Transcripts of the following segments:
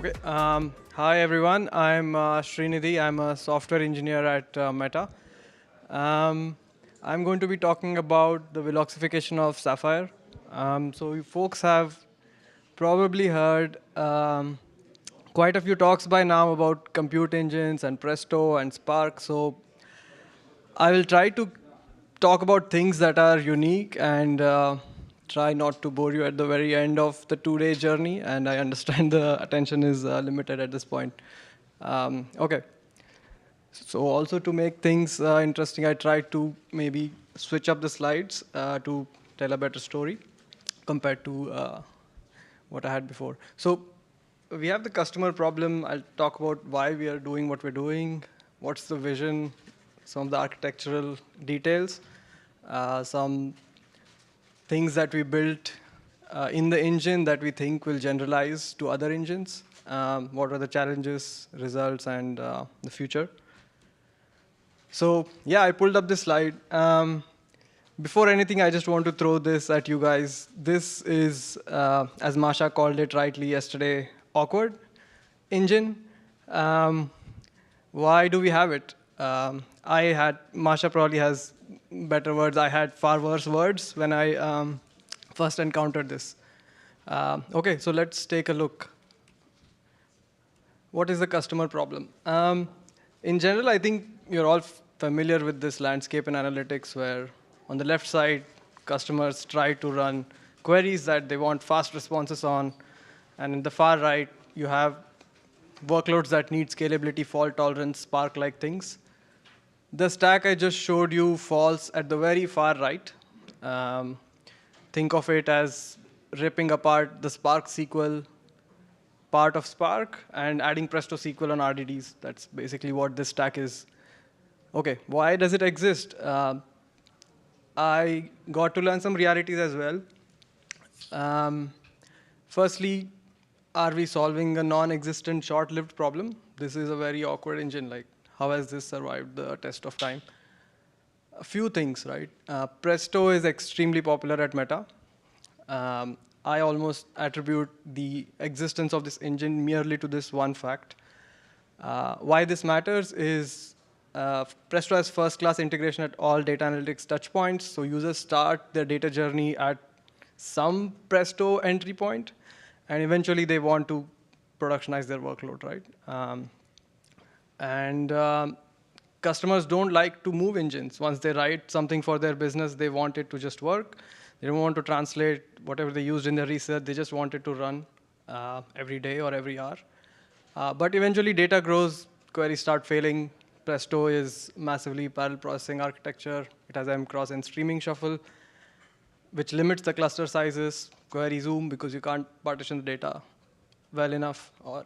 Okay. Hi, everyone. I'm Shrinidhi. I'm a software engineer at Meta. Um, I'm going to be talking about the Veloxification of Sapphire. So you folks have probably heard quite a few talks by now about compute engines and Presto and Spark. So I will try to talk about things that are unique and try not to bore you at the very end of the 2-day journey. And I understand the attention is limited at this point. Okay. So also to make things interesting, I tried to maybe switch up the slides to tell a better story compared to what I had before. So we have the customer problem. I'll talk about why we are doing what we're doing, what's the vision, some of the architectural details, some things that we built in the engine that we think will generalize to other engines, what are the challenges, results, and the future. So yeah, I pulled up this slide. Before anything, I just want to throw this at you guys. This is, as Masha called it rightly yesterday, awkward engine. Why do we have it? Masha probably has better words. I had far worse words when I first encountered this. Okay, so let's take a look. What is the customer problem? In general, I think you're all familiar with this landscape in analytics where on the left side, customers try to run queries that they want fast responses on. And in the far right, you have workloads that need scalability, fault tolerance, Spark-like things. The stack I just showed you falls at the very far right. Think of it as ripping apart the Spark SQL part of Spark and adding Presto SQL on RDDs. That's basically what this stack is. Okay, why does it exist? I got to learn some realities as well. Firstly, are we solving a non-existent short-lived problem? This is a very awkward engine. Like, how has this survived the test of time? A few things, right? Presto is extremely popular at Meta. I almost attribute the existence of this engine merely to this one fact. Why this matters is Presto has first-class integration at all data analytics touchpoints. So users start their data journey at some Presto entry point, and eventually they want to productionize their workload, right? Customers don't like to move engines. Once they write something for their business, they want it to just work. They don't want to translate whatever they used in their research. They just want it to run every day or every hour. But eventually, data grows, queries start failing. Presto is massively parallel processing architecture. It has mcross and streaming shuffle, which limits the cluster sizes. Query zoom because you can't partition the data well enough or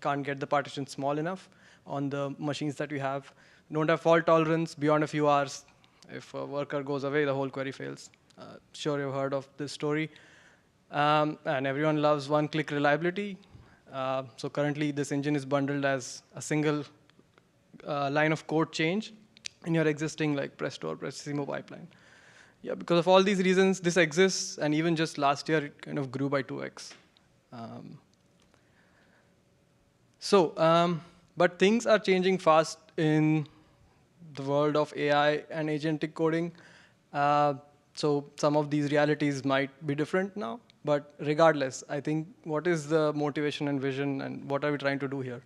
can't get the partition small enough on the machines that we have. Don't have fault tolerance beyond a few hours. If a worker goes away, the whole query fails. Sure, you've heard of this story. And everyone loves one-click reliability. So currently, this engine is bundled as a single line of code change in your existing like Presto or Prestissimo pipeline. Yeah, because of all these reasons, this exists. And even just last year, it kind of grew by 2x. But things are changing fast in the world of AI and agentic coding. So some of these realities might be different now. But regardless, I think what is the motivation and vision, and what are we trying to do here?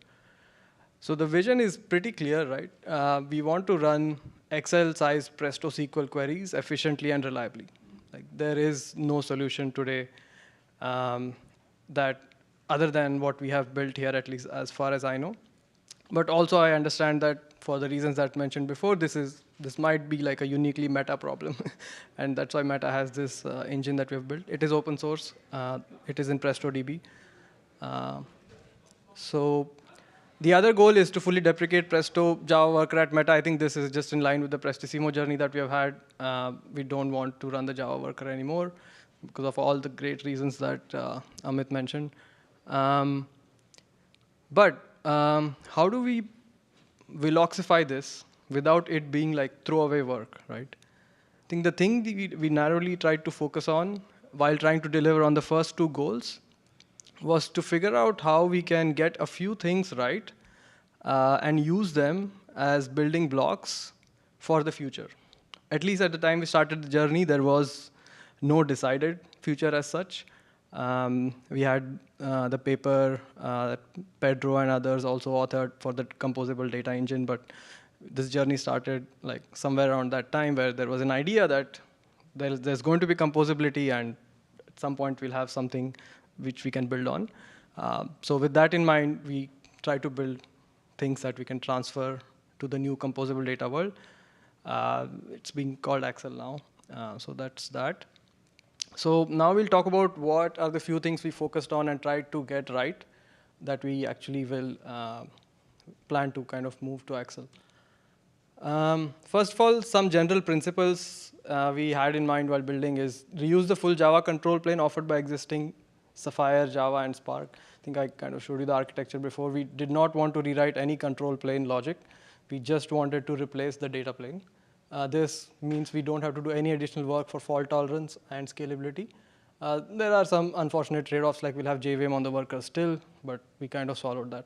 So the vision is pretty clear, right? We want to run Excel-sized Presto SQL queries efficiently and reliably. Like there is no solution today that other than what we have built here, at least as far as I know. But also I understand that for the reasons that I mentioned before, this might be like a uniquely Meta problem. And that's why Meta has this engine that we've built. It is open source. It is in PrestoDB. So the other goal is to fully deprecate Presto Java worker at Meta. I think this is just in line with the Prestissimo journey that we have had. We don't want to run the Java worker anymore because of all the great reasons that Amit mentioned. How do we Veloxify this without it being like throwaway work, right? I think the thing we narrowly tried to focus on while trying to deliver on the first two goals was to figure out how we can get a few things right and use them as building blocks for the future. At least at the time we started the journey, there was no decided future as such. We had the paper that Pedro and others also authored for the composable data engine, but this journey started like somewhere around that time where there was an idea that there's going to be composability, and at some point we'll have something which we can build on. So with that in mind, we try to build things that we can transfer to the new composable data world. It's being called Axel now. So that's that. So now we'll talk about what are the few things we focused on and tried to get right that we actually will plan to kind of move to Axel. First of all, some general principles we had in mind while building is reuse the full Java control plane offered by existing Sapphire, Java, and Spark. I think I kind of showed you the architecture before. We did not want to rewrite any control plane logic. We just wanted to replace the data plane. This means we don't have to do any additional work for fault tolerance and scalability. There are some unfortunate trade-offs, like we'll have JVM on the worker still, but we kind of swallowed that.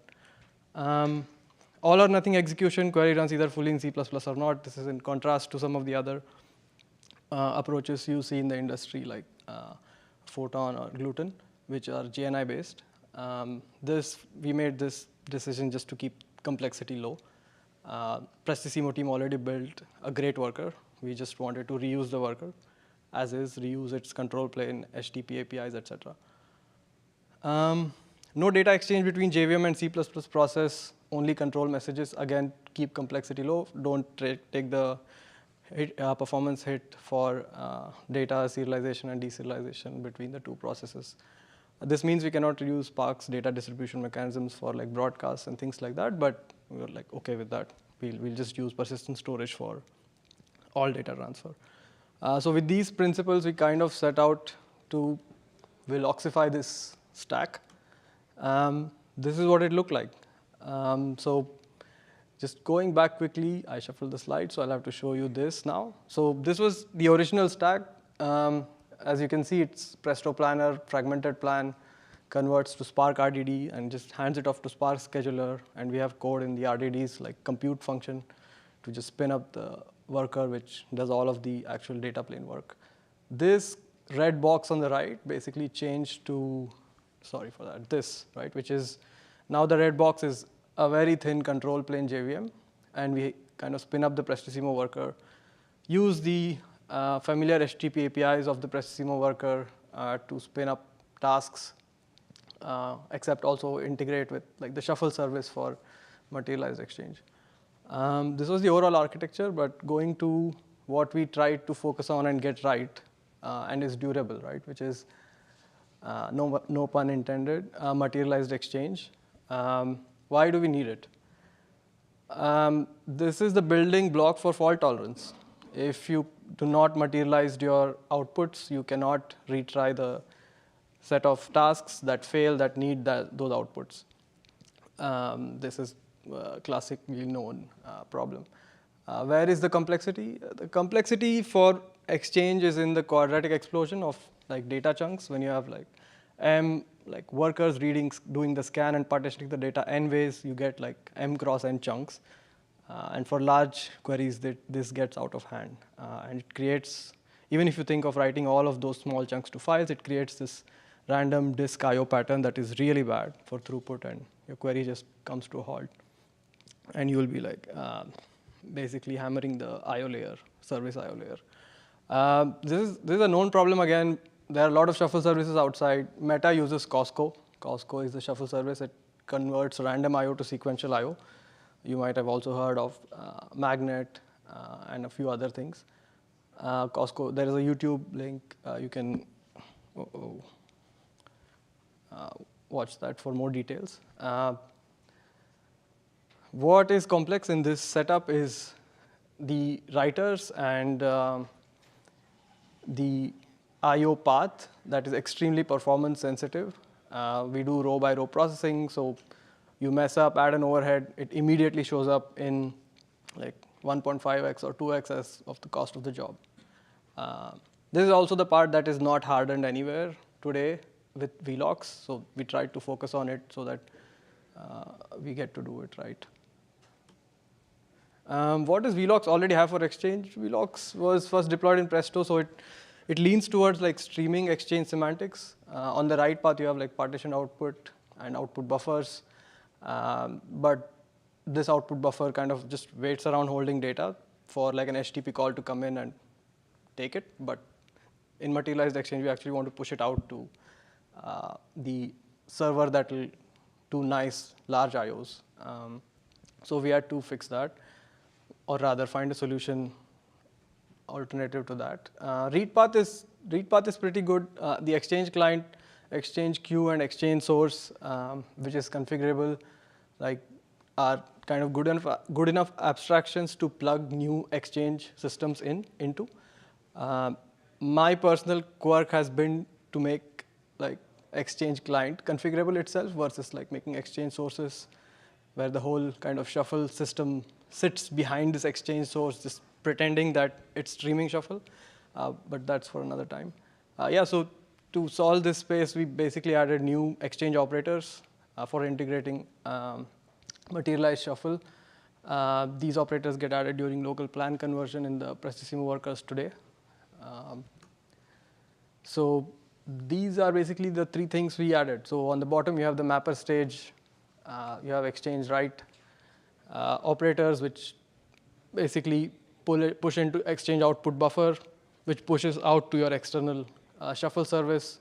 All or nothing execution, query runs either fully in C++ or not. This is in contrast to some of the other approaches you see in the industry, like Photon or Gluten, which are GNI based. We made this decision just to keep complexity low. Presto team already built a great worker. We just wanted to reuse the worker as is, reuse its control plane, HTTP APIs, etc. No data exchange between JVM and C++ process, only control messages. Again, keep complexity low. Don't take the performance hit for data serialization and deserialization between the two processes. This means we cannot use Spark's data distribution mechanisms for like broadcasts and things like that, but we were like okay with that. We'll just use persistent storage for all data transfer. So with these principles, we kind of set out to Veloxify this stack. This is what it looked like. So just going back quickly, I shuffled the slide, so I'll have to show you this now. So this was the original stack. As you can see, it's Presto planner, fragmented plan, converts to Spark RDD, and just hands it off to Spark scheduler. And we have code in the RDDs, like compute function, to just spin up the worker, which does all of the actual data plane work. This red box on the right basically changed to, sorry for that, this, right, which is now the red box is a very thin control plane JVM, and we kind of spin up the Presto worker, use the familiar HTTP APIs of the Presto worker to spin up tasks, except also integrate with like the shuffle service for materialized exchange. This was the overall architecture, but going to what we tried to focus on and get right and is durable, right, which is no pun intended, materialized exchange. Why do we need it? This is the building block for fault tolerance. If you do not materialize your outputs, you cannot retry the set of tasks that fail that need those outputs. This is a classically known problem. Where is the complexity? The complexity for exchange is in the quadratic explosion of like data chunks. When you have like m like workers doing the scan and partitioning the data n ways, you get like m cross n chunks. And for large queries, this gets out of hand. And it creates, even if you think of writing all of those small chunks to files, it creates this random disk I/O pattern that is really bad for throughput, and your query just comes to a halt. And you'll be like basically hammering the I/O layer, service I/O layer. This is a known problem again. There are a lot of shuffle services outside. Meta uses Costco. Costco is the shuffle service. It converts random I/O to sequential I/O. You might have also heard of Magnet and a few other things. Costco, there is a YouTube link. You can watch that for more details. What is complex in this setup is the writers and the I/O path that is extremely performance sensitive. We do row by row processing, so you mess up, add an overhead, it immediately shows up in like 1.5x or 2x of the cost of the job. This is also the part that is not hardened anywhere today. with Velox. So we tried to focus on it so that we get to do it right. What does Velox already have for Exchange? Velox was first deployed in Presto, so it leans towards like streaming Exchange semantics. On the right path, you have like partition output and output buffers. But this output buffer kind of just waits around holding data for like an HTTP call to come in and take it. But in materialized Exchange, we actually want to push it out to the server that will do nice large IOs. So we had to fix that, or rather find a solution alternative to that. Read path is pretty good. The Exchange client, Exchange queue, and Exchange source, which is configurable, like are kind of good enough abstractions to plug new Exchange systems into. My personal quirk has been to make like Exchange client configurable itself versus like making Exchange sources where the whole kind of shuffle system sits behind this Exchange source, just pretending that it's streaming shuffle. But that's for another time. Yeah, so to solve this space, we basically added new Exchange operators for integrating materialized shuffle. These operators get added during local plan conversion in the Prestissimo workers today. So these are basically the three things we added. So on the bottom, you have the mapper stage. You have Exchange write operators, which basically push into Exchange output buffer, which pushes out to your external shuffle service.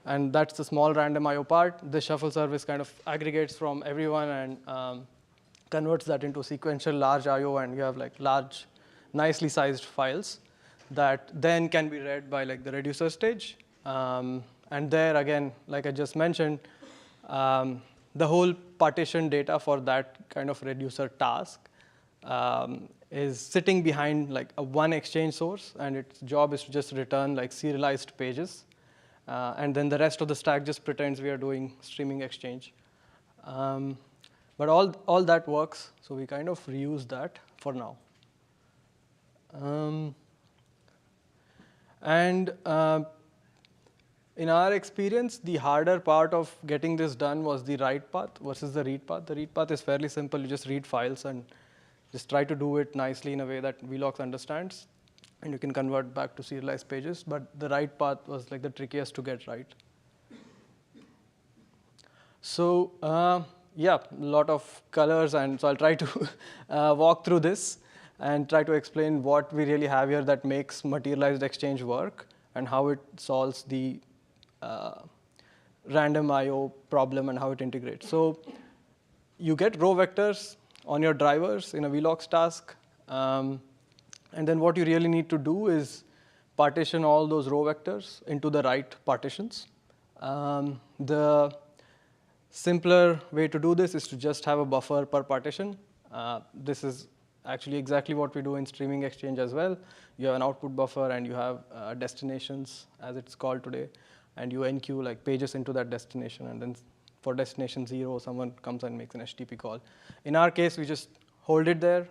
And that's the small random IO part. The shuffle service kind of aggregates from everyone and converts that into sequential large IO, and you have like large, nicely sized files that then can be read by like the reducer stage. And there again, like I just mentioned, the whole partition data for that kind of reducer task is sitting behind like a one Exchange source, and its job is to just return like serialized pages. And then the rest of the stack just pretends we are doing streaming Exchange. But all that works, so we kind of reuse that for now. In our experience, the harder part of getting this done was the write path versus the read path. The read path is fairly simple. You just read files and just try to do it nicely in a way that Velox understands, and you can convert back to serialized pages. But the write path was like the trickiest to get right. So yeah, a lot of colors, and so I'll try to walk through this and try to explain what we really have here that makes materialized Exchange work and how it solves the random IO problem and how it integrates. So you get row vectors on your drivers in a Velox task. And then what you really need to do is partition all those row vectors into the right partitions. The simpler way to do this is to just have a buffer per partition. This is actually exactly what we do in streaming Exchange as well. You have an output buffer, and you have destinations, as it's called today, and you enqueue like pages into that destination, and then for destination 0, someone comes and makes an HTTP call. In our case, we just hold it there.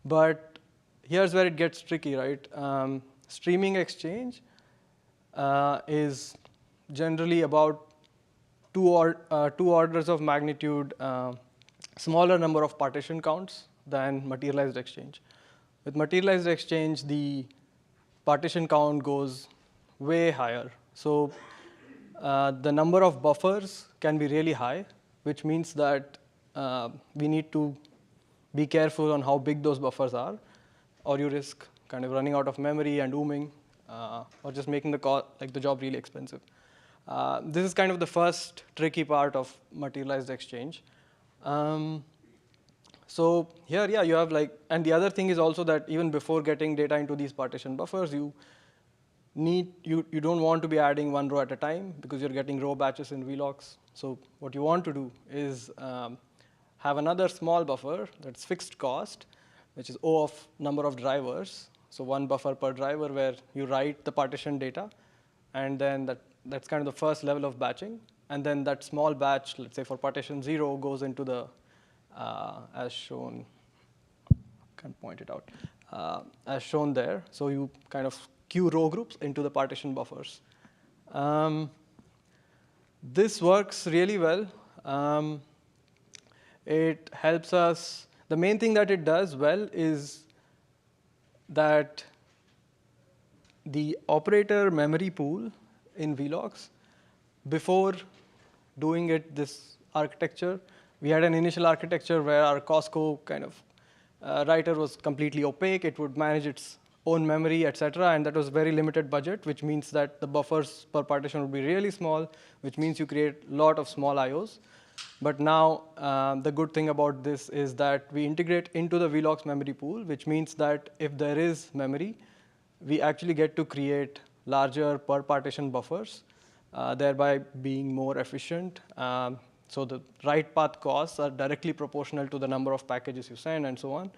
But here's where it gets tricky, right? Streaming Exchange is generally about two orders of magnitude smaller number of partition counts than materialized Exchange. With materialized Exchange, the partition count goes way higher. So the number of buffers can be really high, which means that we need to be careful on how big those buffers are, or you risk kind of running out of memory and ooming, or just making the job really expensive. This is kind of the first tricky part of materialized Exchange. So here, yeah, you have like, and the other thing is also that even before getting data into these partition buffers, you don't want to be adding one row at a time because you're getting row batches in Velox. So what you want to do is have another small buffer that's fixed cost, which is O of number of drivers. So one buffer per driver where you write the partition data, and then that's kind of the first level of batching. And then that small batch, let's say for partition 0, goes into the, as shown, can't point it out, as shown there. So you kind of queue row groups into the partition buffers. This works really well. It helps us. The main thing that it does well is that the operator memory pool in Velox, before doing it this architecture, we had an initial architecture where our Costco kind of writer was completely opaque. It would manage its own memory, etc. And that was very limited budget, which means that the buffers per partition would be really small, which means you create a lot of small IOs. But now the good thing about this is that we integrate into the Velox memory pool, which means that if there is memory, we actually get to create larger per partition buffers, thereby being more efficient. So the write path costs are directly proportional to the number of packages you send and so on.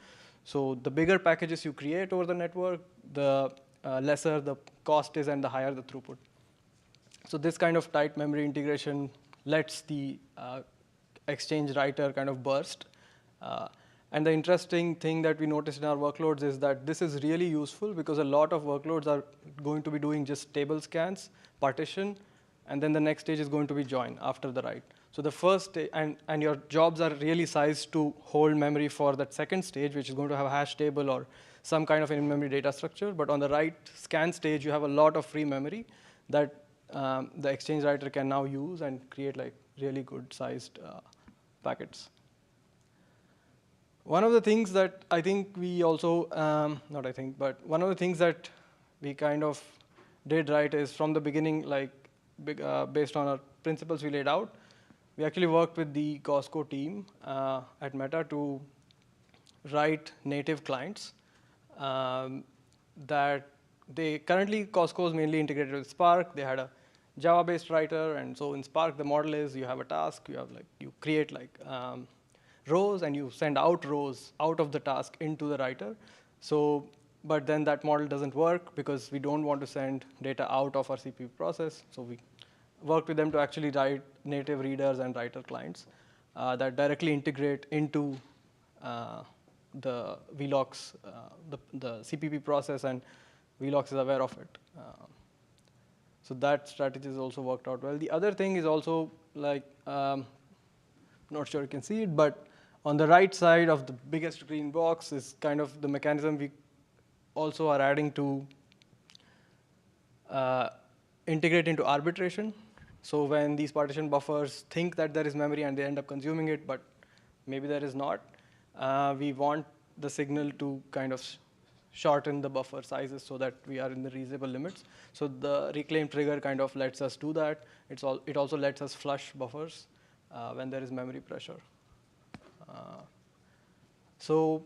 So the bigger packages you create over the network, the lesser the cost is and the higher the throughput. So this kind of tight memory integration lets the exchange writer kind of burst. And the interesting thing that we noticed in our workloads is that this is really useful because a lot of workloads are going to be doing just table scans, partition, and then the next stage is going to be join after the write. So the first stage, and your jobs are really sized to hold memory for that second stage, which is going to have a hash table or some kind of in-memory data structure. But on the write scan stage, you have a lot of free memory that the exchange writer can now use and create like really good sized packets. One of the things that I think we also, not I think, but one of the things that we kind of did right is from the beginning, like based on our principles we laid out, we actually worked with the Costco team at Meta to write native clients that they currently Costco is mainly integrated with Spark. They had a Java-based writer, and so in Spark the model is you have a task, you create like rows and you send out rows out of the task into the writer. So, but then that model doesn't work because we don't want to send data out of our CPU process. So we worked with them to actually write native readers and writer clients that directly integrate into the Velox, the CPP process, and Velox is aware of it. So that strategy has also worked out well. The other thing is also like, not sure you can see it, but on the right side of the biggest green box is kind of the mechanism we also are adding to integrate into arbitration. So when these partition buffers think that there is memory and they end up consuming it, but maybe there is not, we want the signal to kind of shorten the buffer sizes so that we are in the reasonable limits. So the reclaim trigger kind of lets us do that. It also lets us flush buffers when there is memory pressure. So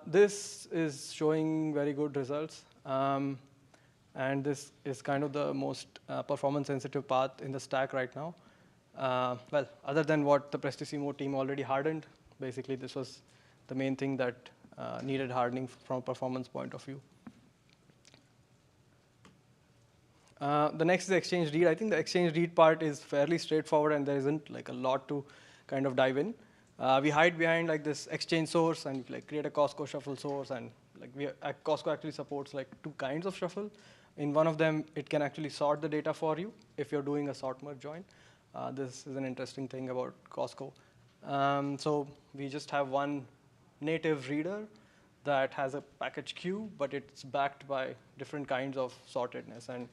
this is showing very good results. And this is kind of the most performance-sensitive path in the stack right now. Well, other than what the Presto-on team already hardened, basically this was the main thing that needed hardening from a performance point of view. The next is exchange read. I think the exchange read part is fairly straightforward, and there isn't like a lot to kind of dive in. We hide behind like this exchange source and like create a Costco shuffle source, and like Costco actually supports like two kinds of shuffle. In one of them, it can actually sort the data for you if you're doing a sort merge join. This is an interesting thing about Costco. So we just have one native reader that has a package queue, but it's backed by different kinds of sortedness. And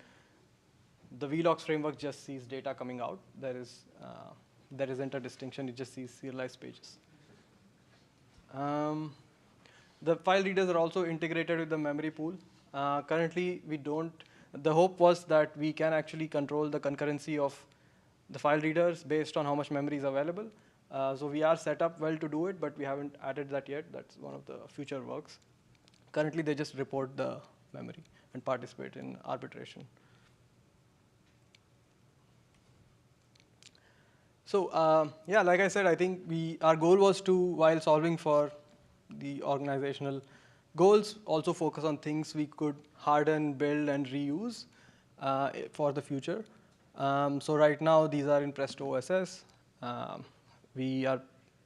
the Velox framework just sees data coming out. There isn't a distinction. It just sees serialized pages. The file readers are also integrated with the memory pool. Currently, we don't. The hope was that we can actually control the concurrency of the file readers based on how much memory is available. So we are set up well to do it, but we haven't added that yet. That's one of the future works. Currently, they just report the memory and participate in arbitration. So yeah, like I said, I think our goal was to, while solving for the organizational goals, also focus on things we could harden, build, and reuse for the future. So right now, these are in Presto-OSS. We are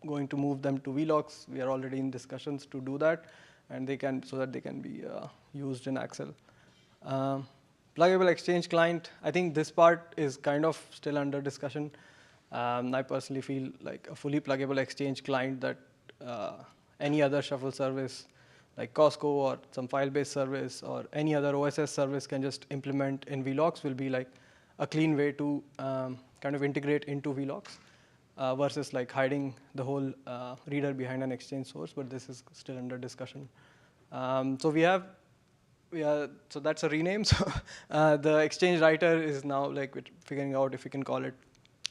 going to move them to Velox. We are already in discussions to do that, and so that they can be used in Axel. Pluggable Exchange client, I think this part is kind of still under discussion. I personally feel like a fully pluggable Exchange client that any other shuffle service like Costco or some file-based service or any other OSS service can just implement in Velox will be like a clean way to kind of integrate into Velox versus like hiding the whole reader behind an Exchange source, but this is still under discussion. So we have, so that's a rename. So the Exchange writer is now like we're figuring out if we can call it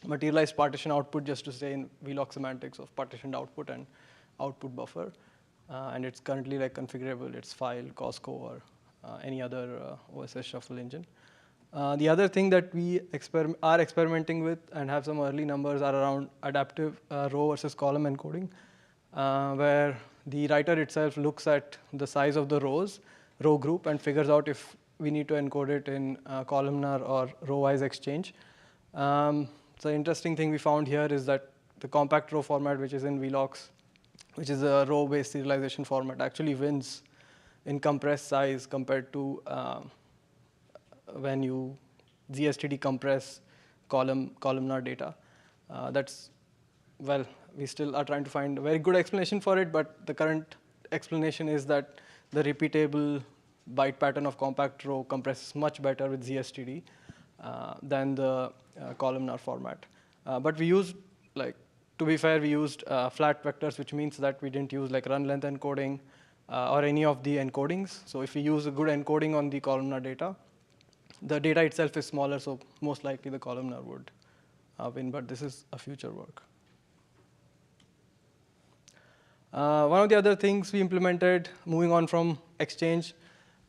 materialized partition output just to stay in Velox semantics of partitioned output and output buffer. And it's currently like configurable. It's file, Costco, or any other OSS shuffle engine. The other thing that we are experimenting with and have some early numbers are around adaptive row versus column encoding, where the writer itself looks at the size of the row group, and figures out if we need to encode it in columnar or row-wise exchange. So interesting thing we found here is that the compact row format, which is in Velox, which is a row-based serialization format, actually wins in compressed size compared to when you ZSTD compress columnar data. That's, well, we still are trying to find a very good explanation for it, but the current explanation is that the repeatable byte pattern of compact row compresses much better with ZSTD than the columnar format. But we used, like, to be fair, we used flat vectors, which means that we didn't use like run length encoding or any of the encodings. So if we use a good encoding on the columnar data, the data itself is smaller, so most likely the columnar would win, but this is a future work. One of the other things we implemented, moving on from Exchange,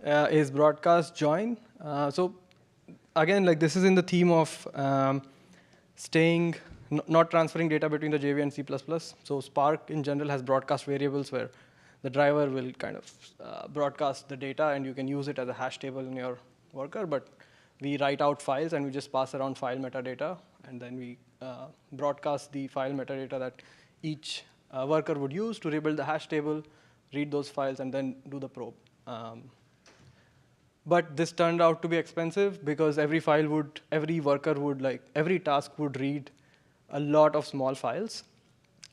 is broadcast join. So again, like this is in the theme of staying, not transferring data between the JV and C++. So Spark in general has broadcast variables where the driver will kind of broadcast the data, and you can use it as a hash table in your worker, but we write out files and we just pass around file metadata, and then we broadcast the file metadata that each worker would use to rebuild the hash table, read those files, and then do the probe. But this turned out to be expensive because every worker would, like, every task would read a lot of small files,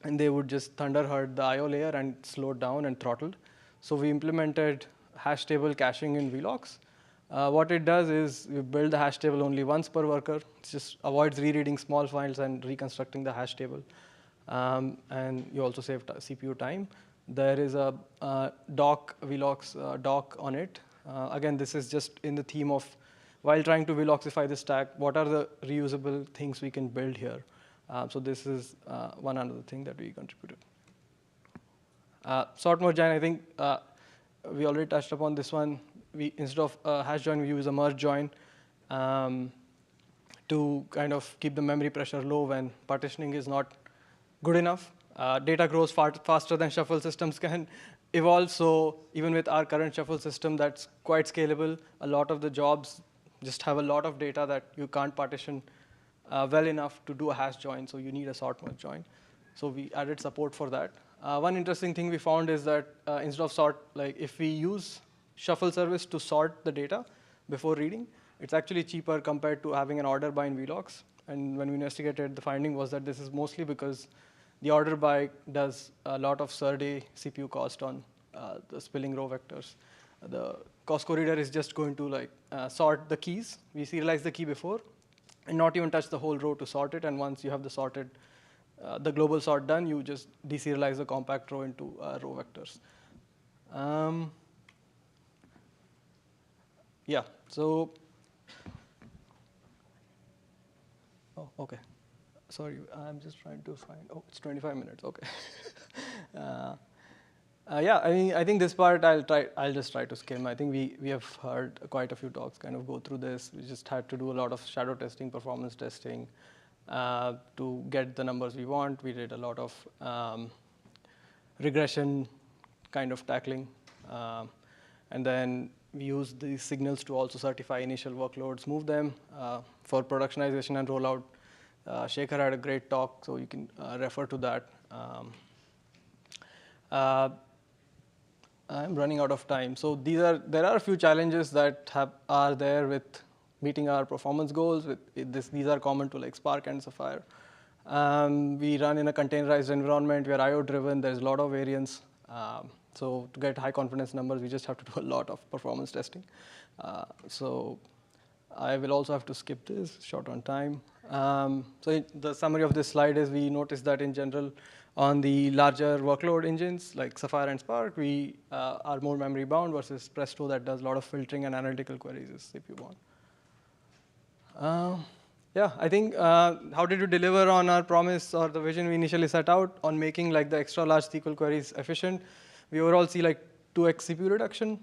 and they would just thunderherd the I/O layer and slow it down and throttled. So we implemented hash table caching in Velox. What it does is you build the hash table only once per worker. It just avoids rereading small files and reconstructing the hash table. And you also save CPU time. There is a Velox doc on it. Again, this is just in the theme of, while trying to Veloxify the stack, what are the reusable things we can build here? So this is one another thing that we contributed. Sort merge join, I think we already touched upon this one. Instead of hash join, we use a merge join to kind of keep the memory pressure low when partitioning is not good enough. Data grows faster than shuffle systems can evolve, so even with our current shuffle system that's quite scalable, a lot of the jobs just have a lot of data that you can't partition well enough to do a hash join, so you need a sort merge join. So we added support for that. One interesting thing we found is that instead of sort, like if we use shuffle service to sort the data before reading, it's actually cheaper compared to having an order by in Velox. And when we investigated, the finding was that this is mostly because the order by does a lot of SERDE CPU cost on the spilling row vectors. The Costco reader is just going to like sort the keys. We serialize the key before, and not even touch the whole row to sort it. And once you have the sorted, the global sort done, you just deserialize the compact row into row vectors. Yeah, so, oh, okay. Sorry, I'm just trying to find, oh, it's 25 minutes, okay. Yeah, I think this part I'll just try to skim. I think we have heard quite a few talks kind of go through this. We just had to do a lot of shadow testing, performance testing to get the numbers we want. We did a lot of regression kind of tackling. And then we used these signals to also certify initial workloads, move them for productionization and rollout. Shekhar had a great talk, so you can refer to that. I'm running out of time. So there are a few challenges that are there with meeting our performance goals. These are common to like Spark and Sapphire. We run in a containerized environment. We are IO-driven. There's a lot of variance. So to get high confidence numbers, we just have to do a lot of performance testing. So I will also have to skip this, short on time. So the summary of this slide is we noticed that in general, on the larger workload engines like Sapphire and Spark, we are more memory bound versus Presto that does a lot of filtering and analytical queries is CPU bound. Yeah, I think how did we deliver on our promise or the vision we initially set out on making like the extra large SQL queries efficient? We overall see like 2x CPU reduction.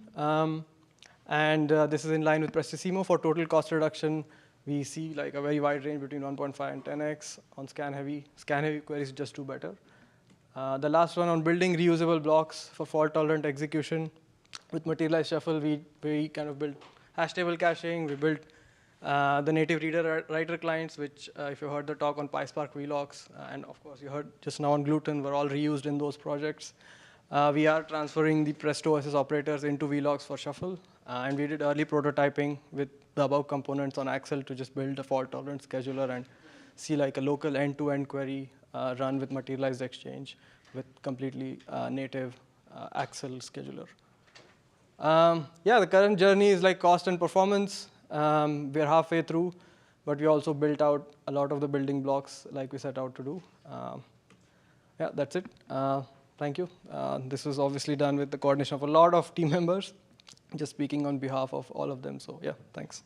And this is in line with Presto for total cost reduction. We see like a very wide range between 1.5 and 10x on scan heavy. Scan heavy queries just do better. The last one on building reusable blocks for fault tolerant execution. With materialized shuffle, we kind of built hash table caching. We built the native reader writer clients, which if you heard the talk on PySpark Velox, and of course you heard just now on Gluten, were all reused in those projects. We are transferring the Presto OSS operators into Velox for shuffle. And we did early prototyping with the above components on Axel to just build a fault-tolerant scheduler and see like a local end-to-end query run with materialized exchange with completely native Axel scheduler. Yeah, the current journey is like cost and performance. We're halfway through, but we also built out a lot of the building blocks like we set out to do. Yeah, that's it. Thank you. This was obviously done with the coordination of a lot of team members. Just speaking on behalf of all of them. So yeah, thanks.